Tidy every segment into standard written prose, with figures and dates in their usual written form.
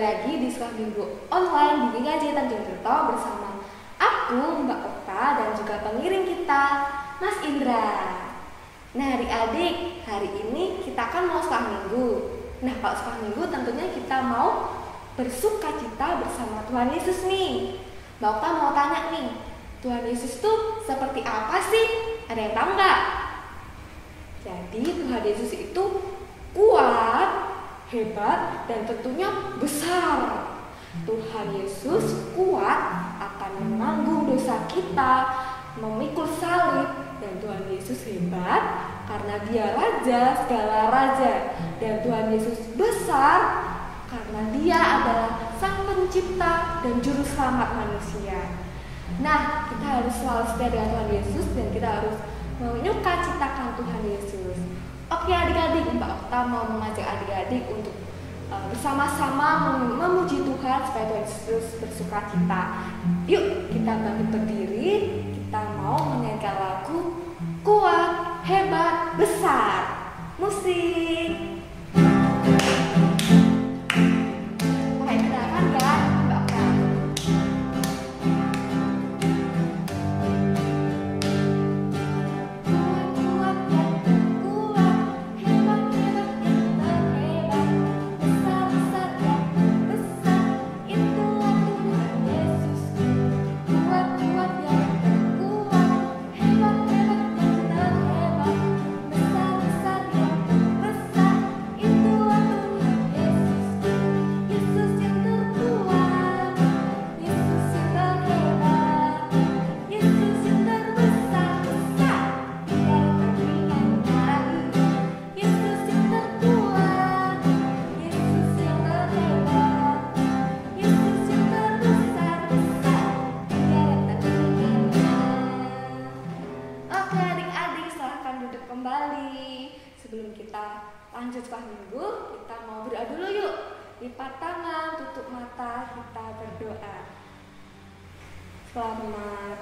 lagi di sekolah minggu online di GKJ Tanjung Kerto bersama aku, Mbak Okta, dan juga pengiring kita, Mas Indra. Nah adik-adik, hari ini kita kan mau sekolah minggu. Nah kalau sekolah minggu tentunya kita mau bersuka cita bersama Tuhan Yesus nih. Mbak Okta mau tanya nih, Tuhan Yesus tuh seperti apa sih? Ada yang tahu nggak? Jadi Tuhan Yesus itu kuat, hebat, dan tentunya besar. Tuhan Yesus kuat akan menanggung dosa kita, memikul salib, dan Tuhan Yesus hebat karena Dia raja segala raja, dan Tuhan Yesus besar karena Dia adalah Sang Pencipta dan Juru Selamat manusia. Nah, kita harus selalu setia dengan Tuhan Yesus dan kita harus menyukacitakan Tuhan Yesus. Oke adik-adik, Mbak Okta mau mengajak adik-adik untuk bersama-sama memuji Tuhan supaya Tuhan Yesus bersuka cita. Yuk kita bangkit berdiri, kita mau menyanyikan lagu Kuat, Hebat, Besar. Musik. Oke, kedengaran kan Mbak Okta? Sebelum kita lanjut sekolah minggu, kita mau berdoa dulu yuk. Lipat tangan, tutup mata, kita berdoa. Selamat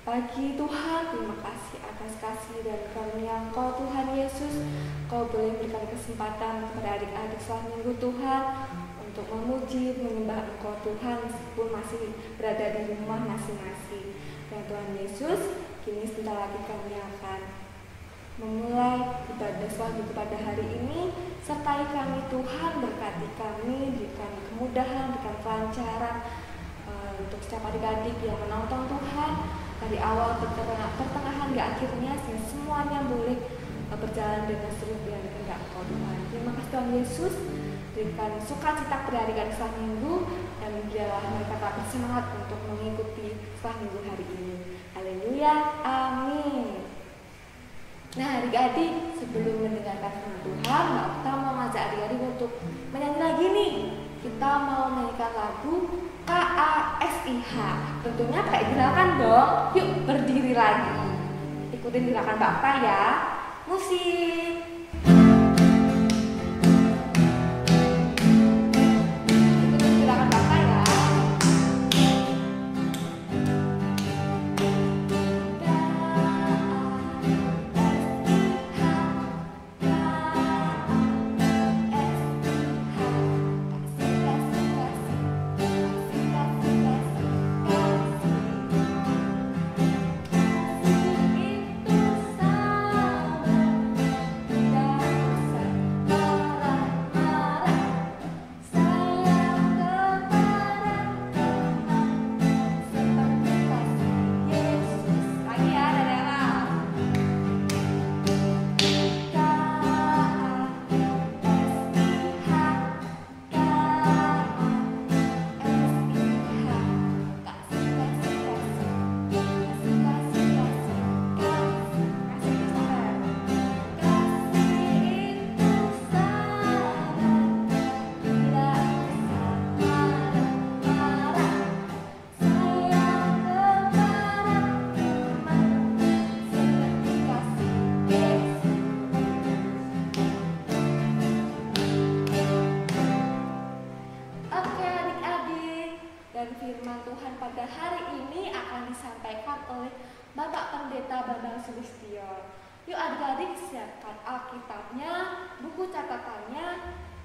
pagi Tuhan, terima kasih atas kasih dan karunia Engkau Tuhan Yesus. Kau boleh berikan kesempatan kepada adik-adik sekolah minggu Tuhan untuk memuji, menyembah Engkau Tuhan meskipun masih berada di rumah masing-masing. Dan Tuhan Yesus, kini sebentar lagi kami akan memulai ibadah sekolah minggu pada hari ini. Sertai kami Tuhan, berkati kami, berikan kemudahan, berikan kelancaran untuk setiap adik-adik yang menonton Tuhan dari awal pertengahan hingga akhirnya, sehingga semuanya boleh berjalan dengan seru dan kehendak Engkau Tuhan. Terima kasih Tuhan Yesus, berikan sukacita pada adik-adik sekolah minggu dan biarlah mereka tetap bersemangat untuk mengikuti sekolah minggu hari ini. Haleluya, amin. Nah adik-adik, sebelum mendengarkan firman Tuhan, Mbak Okta mau ngajak adik-adik untuk menyanyi lagi nih. Kita mau menyanyikan lagu KASIH. Tentunya pakai gerakan dong. Yuk berdiri lagi. Ikutin gerakan Mbak Okta ya. Musik. Bapak Pendeta Bambang Sulistyo. Yuk adik-adik siapkan Alkitabnya, buku catatannya,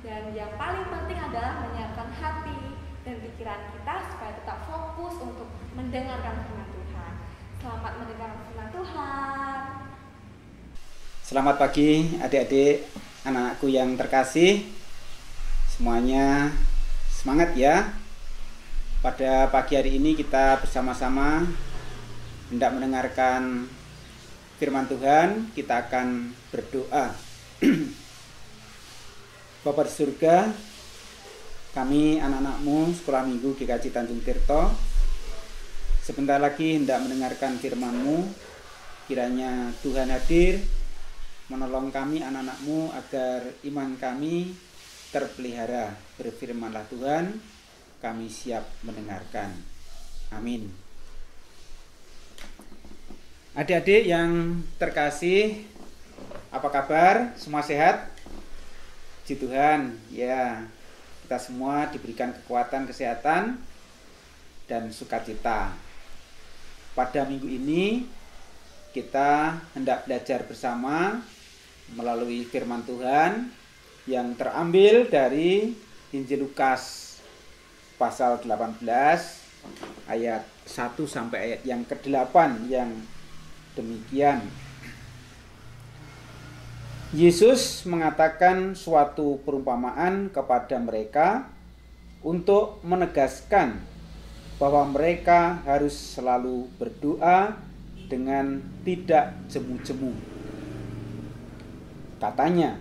Dan yang paling penting adalah menyiapkan hati dan pikiran kita supaya tetap fokus untuk mendengarkan firman Tuhan. Selamat mendengarkan firman Tuhan. Selamat pagi adik-adik, anak-anakku yang terkasih. Semuanya semangat ya. Pada pagi hari ini kita bersama-sama hendak mendengarkan firman Tuhan. Kita akan berdoa. Bapa di surga, kami anak-anakmu Sekolah Minggu GKJ Tanjung Tirto sebentar lagi hendak mendengarkan firman-Mu. Kiranya Tuhan hadir menolong kami anak-anakmu agar iman kami terpelihara. Berfirmanlah Tuhan, kami siap mendengarkan. Amin. Adik-adik yang terkasih, apa kabar? Semua sehat? Puji Tuhan, ya, kita semua diberikan kekuatan, kesehatan, dan sukacita. Pada minggu ini kita hendak belajar bersama melalui firman Tuhan yang terambil dari Injil Lukas pasal 18 ayat 1 sampai ayat yang ke-8 yang demikian. Yesus mengatakan suatu perumpamaan kepada mereka untuk menegaskan bahwa mereka harus selalu berdoa dengan tidak jemu-jemu. Katanya,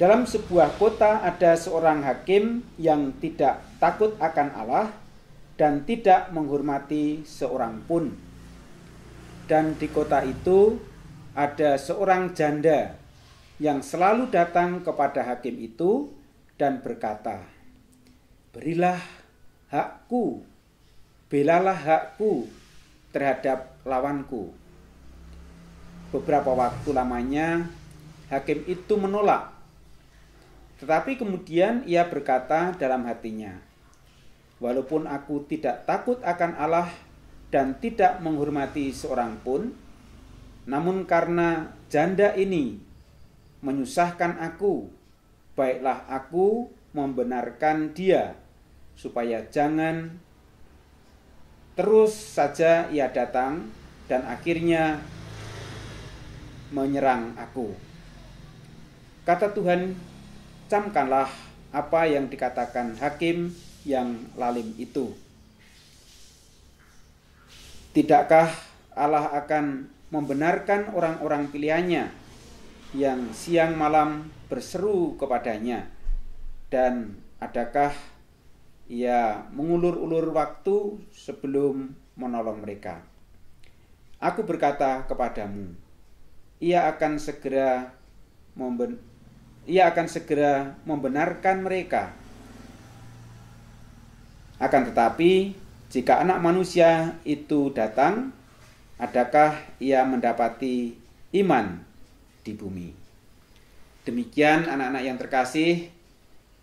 dalam sebuah kota ada seorang hakim yang tidak takut akan Allah dan tidak menghormati seorang pun. Dan di kota itu ada seorang janda yang selalu datang kepada hakim itu dan berkata, "Berilah hakku, belalah hakku terhadap lawanku." Beberapa waktu lamanya hakim itu menolak. Tetapi kemudian ia berkata dalam hatinya, "Walaupun aku tidak takut akan Allah dan tidak menghormati seorang pun, namun karena janda ini menyusahkan aku, baiklah aku membenarkan dia, supaya jangan terus saja ia datang dan akhirnya menyerang aku." Kata Tuhan, camkanlah apa yang dikatakan hakim yang lalim itu. Tidakkah Allah akan membenarkan orang-orang pilihannya yang siang malam berseru kepadanya, dan adakah ia mengulur-ulur waktu sebelum menolong mereka? Aku berkata kepadamu, ia akan segera membenarkan mereka. Akan tetapi jika Anak Manusia itu datang, adakah ia mendapati iman di bumi? Demikian anak-anak yang terkasih,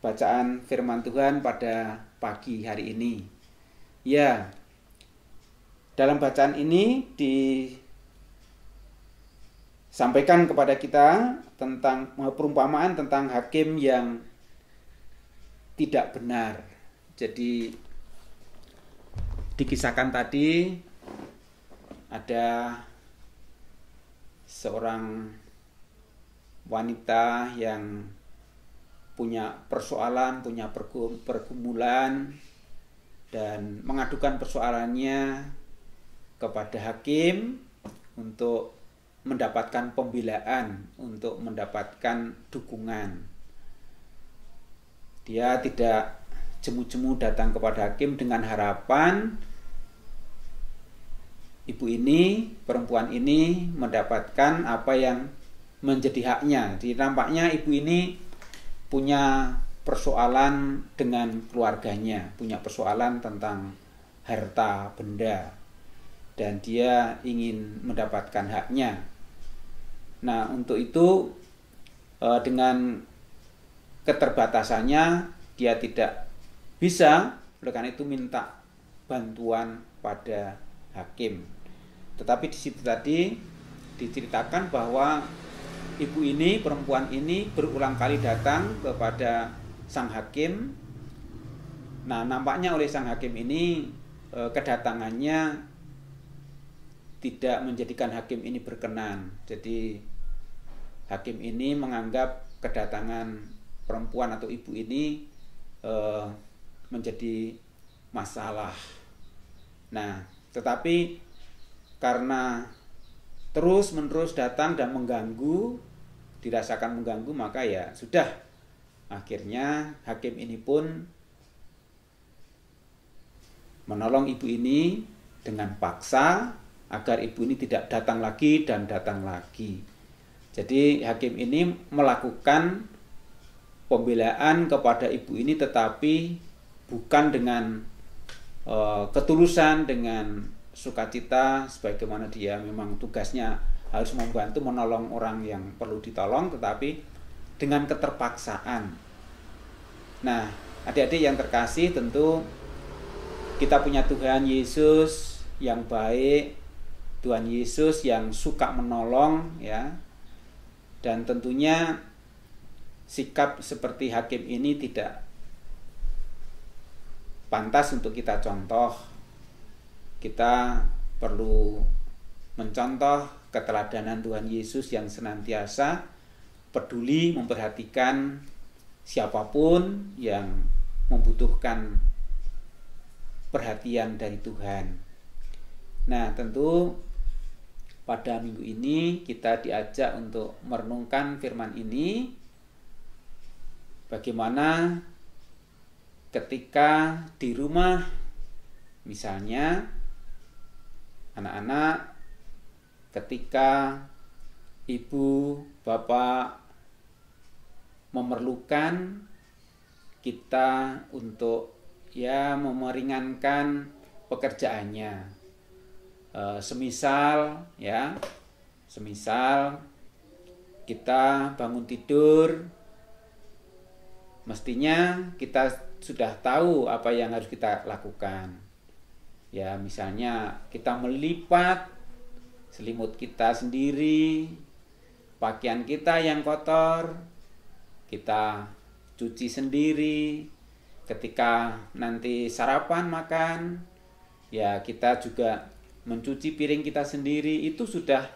bacaan firman Tuhan pada pagi hari ini. Ya, dalam bacaan ini disampaikan kepada kita tentang perumpamaan tentang hakim yang tidak benar. Jadi dikisahkan tadi ada seorang wanita yang punya persoalan, punya pergumulan, dan mengadukan persoalannya kepada hakim untuk mendapatkan pembelaan, untuk mendapatkan dukungan. Dia tidak jemu-jemu datang kepada hakim dengan harapan ibu ini, perempuan ini mendapatkan apa yang menjadi haknya. Jadi nampaknya ibu ini punya persoalan dengan keluarganya, punya persoalan tentang harta benda, dan dia ingin mendapatkan haknya. Nah, untuk itu dengan keterbatasannya dia tidak bisa, oleh karena itu minta bantuan pada hakim. Tetapi di situ tadi diceritakan bahwa ibu ini, perempuan ini berulang kali datang kepada sang hakim. Nah, nampaknya oleh sang hakim ini kedatangannya tidak menjadikan hakim ini berkenan. Jadi hakim ini menganggap kedatangan perempuan atau ibu ini menjadi masalah. Nah, tetapi karena terus-menerus datang dan mengganggu, dirasakan mengganggu, maka ya sudah. Akhirnya hakim ini pun menolong ibu ini dengan paksa agar ibu ini tidak datang lagi dan datang lagi. Jadi hakim ini melakukan pembelaan kepada ibu ini, tetapi bukan dengan ketulusan, dengan sukacita, sebagaimana dia memang tugasnya harus membantu menolong orang yang perlu ditolong, tetapi dengan keterpaksaan. Nah, adik-adik yang terkasih, tentu kita punya Tuhan Yesus yang baik, Tuhan Yesus yang suka menolong, ya. Dan tentunya sikap seperti hakim ini tidak pantas untuk kita contoh. Kita perlu mencontoh keteladanan Tuhan Yesus yang senantiasa peduli memperhatikan siapapun yang membutuhkan perhatian dari Tuhan. Nah, tentu pada minggu ini kita diajak untuk merenungkan firman ini. Bagaimana ketika di rumah, misalnya anak-anak, ketika ibu, bapak memerlukan kita untuk ya memeringankan pekerjaannya. Semisal kita bangun tidur, mestinya kita sudah tahu apa yang harus kita lakukan. Ya, misalnya kita melipat selimut kita sendiri, pakaian kita yang kotor kita cuci sendiri. Ketika nanti sarapan makan, ya kita juga mencuci piring kita sendiri. Itu sudah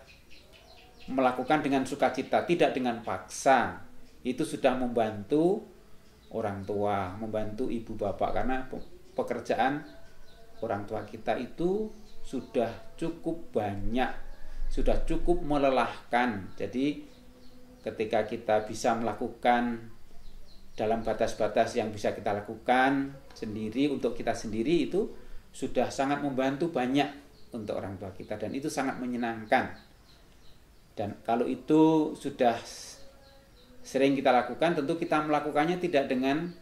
melakukan dengan sukacita, tidak dengan paksa. Itu sudah membantu orang tua, membantu ibu bapak, karena pekerjaan orang tua kita itu sudah cukup banyak, sudah cukup melelahkan. Jadi ketika kita bisa melakukan dalam batas-batas yang bisa kita lakukan sendiri untuk kita sendiri, itu sudah sangat membantu banyak untuk orang tua kita, dan itu sangat menyenangkan. Dan kalau itu sudah sering kita lakukan, tentu kita melakukannya tidak dengan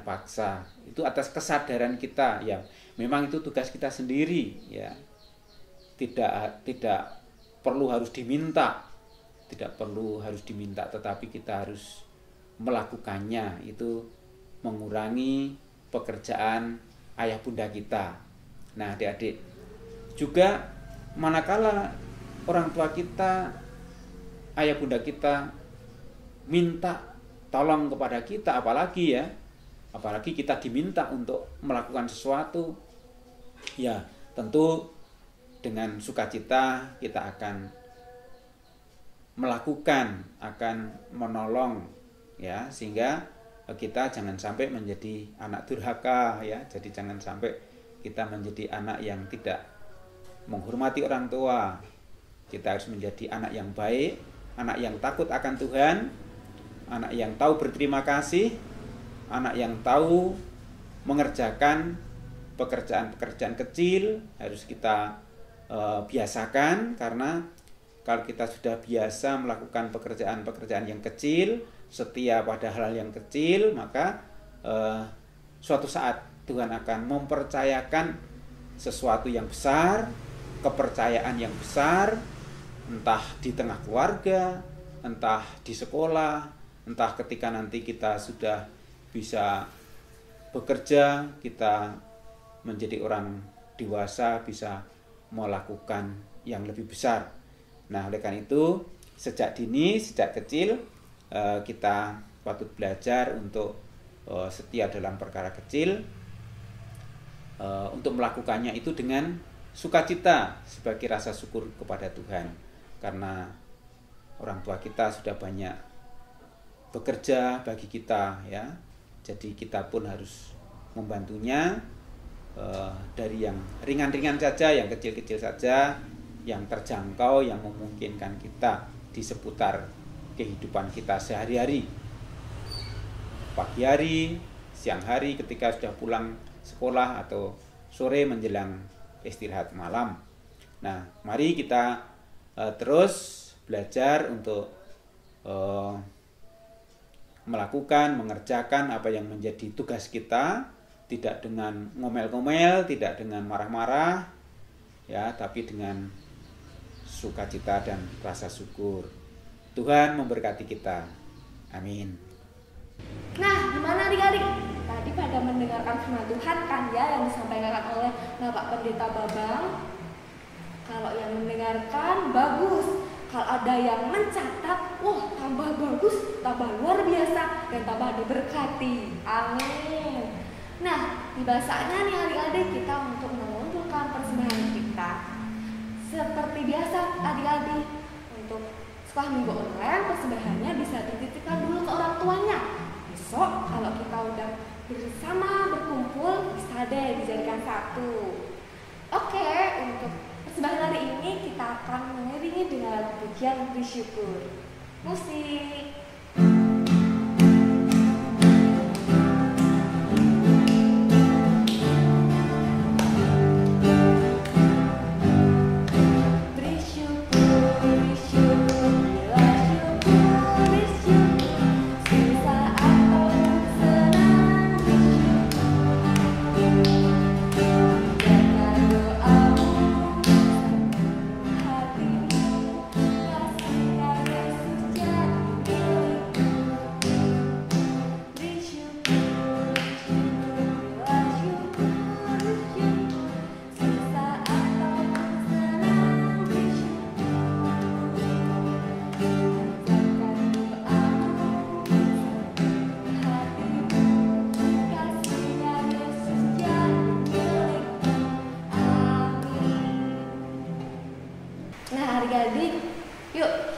paksa. Itu atas kesadaran kita, ya memang itu tugas kita sendiri, ya tidak perlu harus diminta, tetapi kita harus melakukannya. Itu mengurangi pekerjaan ayah bunda kita. Nah, adik-adik, juga manakala orang tua kita, ayah bunda kita minta tolong kepada kita, apalagi kita diminta untuk melakukan sesuatu, ya tentu dengan sukacita kita akan melakukan, akan menolong, ya, sehingga kita jangan sampai menjadi anak durhaka, ya. Jadi jangan sampai kita menjadi anak yang tidak menghormati orang tua. Kita harus menjadi anak yang baik, anak yang takut akan Tuhan, anak yang tahu berterima kasih, anak yang tahu mengerjakan pekerjaan-pekerjaan kecil. Harus kita biasakan, karena kalau kita sudah biasa melakukan pekerjaan-pekerjaan yang kecil, setia pada hal yang kecil, maka suatu saat Tuhan akan mempercayakan sesuatu yang besar, kepercayaan yang besar, entah di tengah keluarga, entah di sekolah, entah ketika nanti kita sudah bisa bekerja, kita menjadi orang dewasa, bisa melakukan yang lebih besar. Nah, oleh karena itu sejak dini, sejak kecil kita patut belajar untuk setia dalam perkara kecil, untuk melakukannya itu dengan sukacita sebagai rasa syukur kepada Tuhan, karena orang tua kita sudah banyak bekerja bagi kita, ya. Jadi kita pun harus membantunya dari yang ringan-ringan saja, yang kecil-kecil saja, yang terjangkau, yang memungkinkan kita di seputar kehidupan kita sehari-hari. Pagi hari, siang hari ketika sudah pulang sekolah, atau sore menjelang istirahat malam. Nah, mari kita terus belajar untuk melakukan, mengerjakan apa yang menjadi tugas kita, tidak dengan ngomel-ngomel, tidak dengan marah-marah, ya, tapi dengan sukacita dan rasa syukur. Tuhan memberkati kita. Amin. Nah, gimana adik-adik? Tadi pada mendengarkan firman Tuhan kan ya, yang disampaikan oleh Bapak Pendeta Babang. Kalau yang mendengarkan bagus, kalau ada yang mencatat, wah tambah bagus, tambah luar biasa, dan tambah diberkati. Amin. Nah, tiba saatnya nih adik-adik kita untuk mengumpulkan persembahan kita. Seperti biasa adik-adik, untuk sekolah minggu online persembahannya bisa dititipkan dulu ke orang tuanya. Besok kalau kita udah bersama berkumpul, bisa deh dijadikan satu. Oke, untuk persembahan hari ini kita akan mengiringi dengan pujian bersyukur. Musik.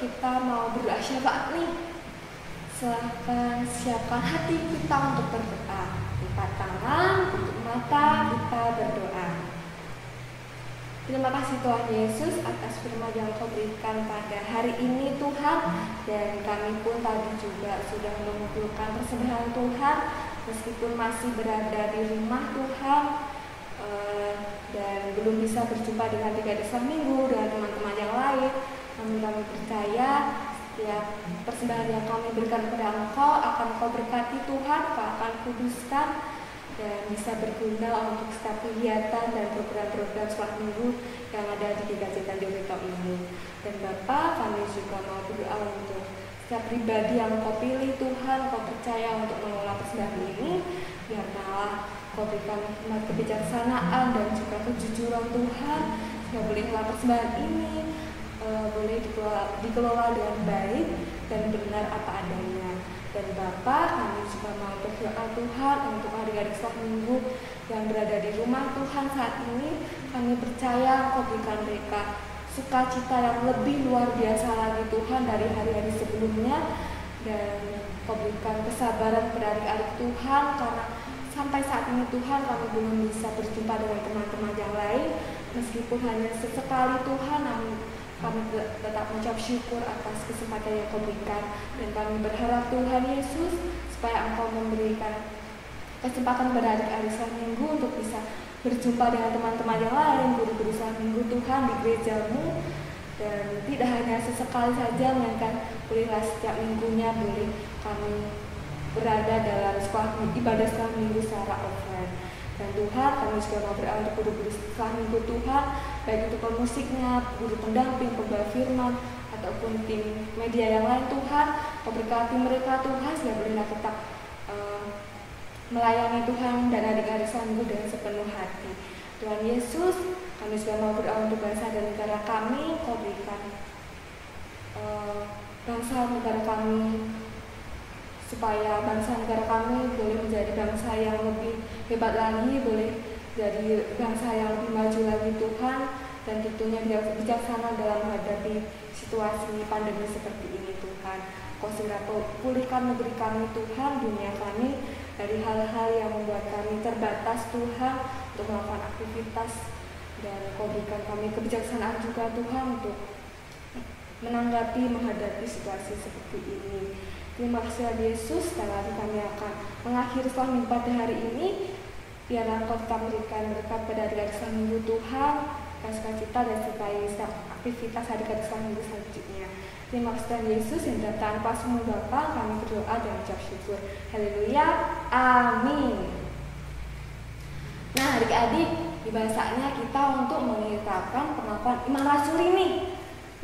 Kita mau berdoa syafaat nih. Silahkan siapkan hati kita untuk berdoa. Lipat tangan, tutup mata, kita berdoa. Terima kasih Tuhan Yesus atas firman yang Kau berikan pada hari ini Tuhan. Dan kami pun tadi juga sudah mengumpulkan persembahan Tuhan, meskipun masih berada di rumah Tuhan, dan belum bisa berjumpa dengan tiga desa minggu dengan teman-teman yang lain. Kami percaya setiap persembahan yang kami berikan kepada Engkau akan Kau berkati Tuhan, Kau akan kuduskan, dan bisa berguna untuk setiap kegiatan dan program-program sekolah minggu yang ada di GKJ Tanjung Priok ini. Dan Bapa, kami juga mau berdoa untuk setiap pribadi yang Kau pilih Tuhan, Kau percaya untuk mengelola persembahan ini, biarlah Kau berikan hikmat kebijaksanaan dan juga kejujuran Tuhan, sehingga boleh mengelola persembahan ini boleh dikelola dengan baik dan benar apa adanya. Dan Bapa, kami juga mau berdoa Tuhan untuk adik-adik sekolah minggu yang berada di rumah Tuhan saat ini. Kami percaya Kau berikan mereka sukacita yang lebih luar biasa lagi Tuhan dari hari-hari sebelumnya, dan Kau berikan kesabaran pada adik-adik Tuhan, karena sampai saat ini Tuhan kami belum bisa berjumpa dengan teman-teman yang lain, meskipun hanya sesekali Tuhan, namun kami tetap mengucap syukur atas kesempatan yang Kau berikan. Dan kami berharap Tuhan Yesus supaya Engkau memberikan kesempatan kepada adik-adik sekolah minggu untuk bisa berjumpa dengan teman-teman yang lain, guru-guru sekolah minggu Tuhan di gerejamu. Dan tidak hanya sesekali saja, melainkan bolehlah setiap minggunya boleh kami berada dalam ibadah sekolah minggu secara offline. Dan Tuhan, kami juga mau berdoa untuk guru-guru sekolah minggu Tuhan, baik itu pemusiknya, guru pendamping, pembawa firman, ataupun tim media yang lain Tuhan. Kau berkati mereka Tuhan, sehingga bolehlah tetap melayani Tuhan dan adik-adik sekolah minggu dengan sepenuh hati. Tuhan Yesus, kami juga mau berdoa untuk bangsa dan negara kami. Kau berikan bangsa negara kami, supaya bangsa negara kami boleh menjadi bangsa yang lebih hebat lagi, boleh jadi bangsa yang lebih maju lagi Tuhan, dan tentunya biar bijaksana dalam menghadapi situasi pandemi seperti ini Tuhan. Kau segera pulihkan negeri kami Tuhan, dunia kami dari hal-hal yang membuat kami terbatas Tuhan untuk melakukan aktivitas, dan Kau berikan kami kebijaksanaan juga Tuhan untuk menghadapi situasi seperti ini. Terima kasih Yesus, dan lagi kami akan mengakhiri setelah minggu pada hari ini. Biarlah Kau tetap memberikan berkat pada adik-adik setelah minggu Tuhan, sukacita dan sertai setiap aktivitas adik-adik setelah minggu selanjutnya. Terima kasih Yesus, yang datang pas semua Bapa, kami berdoa dan ucap syukur. Haleluya, amin. Nah adik-adik, di bahasanya kita untuk mengikrarkan pengakuan iman rasuli nih.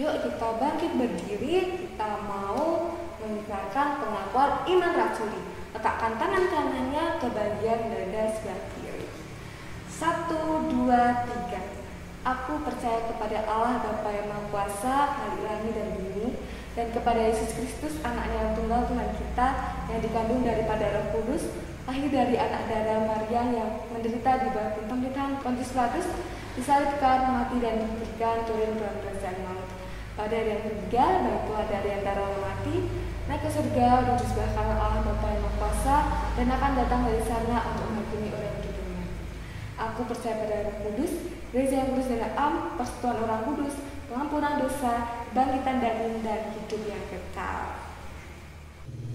Yuk kita bangkit berdiri, kita mau mengikrarkan pengakuan iman rasuli. Letakkan tangan kanannya ke bagian dada sebelah kiri. 1, 2, 3. Aku percaya kepada Allah Bapa yang Maha Kuasa, Khalik langit dan bumi, dan kepada Yesus Kristus, anaknya yang tunggal Tuhan kita, yang dikandung daripada Roh Kudus, lahir dari anak darah Maria, yang menderita di bawah pemerintahan Pontius Pilatus, disalibkan, mati dan diberikan turun dalam kerajaan maut. Pada hari yang ketiga, bangkitlah dari antara orang mati, naik ke surga, duduk di sebelah kanan Allah Bapa yang Maha Kuasa, dan akan datang dari sana untuk menghakimi orang hidup dan mati. Aku percaya pada Roh Kudus, Gereja yang kudus dan am, persekutuan orang kudus, pengampunan dosa, bangkitan dari dan hidup yang kekal.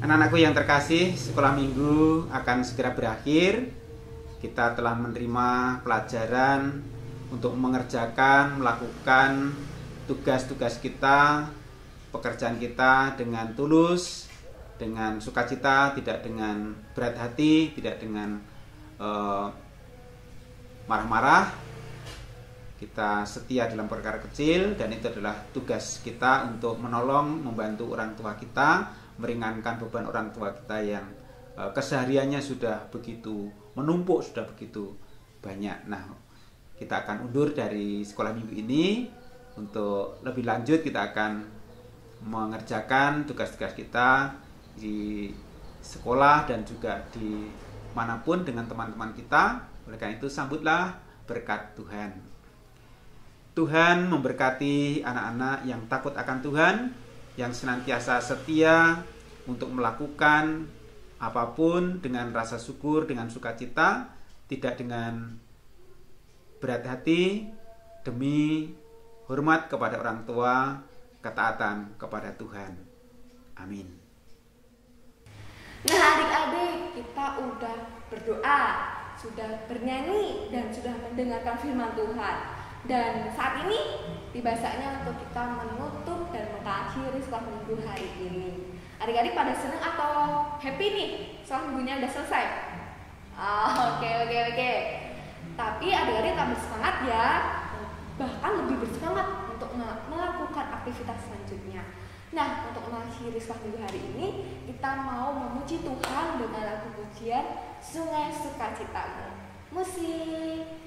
Anak-anakku yang terkasih, sekolah minggu akan segera berakhir. Kita telah menerima pelajaran untuk melakukan tugas-tugas kita, pekerjaan kita dengan tulus, dengan sukacita, tidak dengan berat hati, tidak dengan marah-marah. Kita setia dalam perkara kecil, dan itu adalah tugas kita untuk menolong, membantu orang tua kita, meringankan beban orang tua kita yang kesehariannya sudah begitu menumpuk, sudah begitu banyak. Nah, kita akan undur dari sekolah minggu ini. Untuk lebih lanjut kita akan mengerjakan tugas-tugas kita di sekolah dan juga di manapun dengan teman-teman kita. Oleh karena itu, sambutlah berkat Tuhan. Tuhan memberkati anak-anak yang takut akan Tuhan, yang senantiasa setia untuk melakukan apapun dengan rasa syukur, dengan sukacita, tidak dengan berat hati, demi hormat kepada orang tua, ketaatan kepada Tuhan. Amin. Nah adik-adik, kita udah berdoa, sudah bernyanyi, dan sudah mendengarkan firman Tuhan. Dan saat ini tibanya untuk kita menutup dan mengakhiri sekolah minggu hari ini. Adik-adik pada senang atau happy nih sekolah minggunya udah selesai? Oke. Tapi adik-adik tetap bersemangat ya, bahkan lebih bersemangat untuk melakukan aktivitas selanjutnya. Nah, untuk mengakhiri sekolah minggu hari ini, kita mau memuji Tuhan dengan lagu pujian Sungai Sukacitamu. Musik.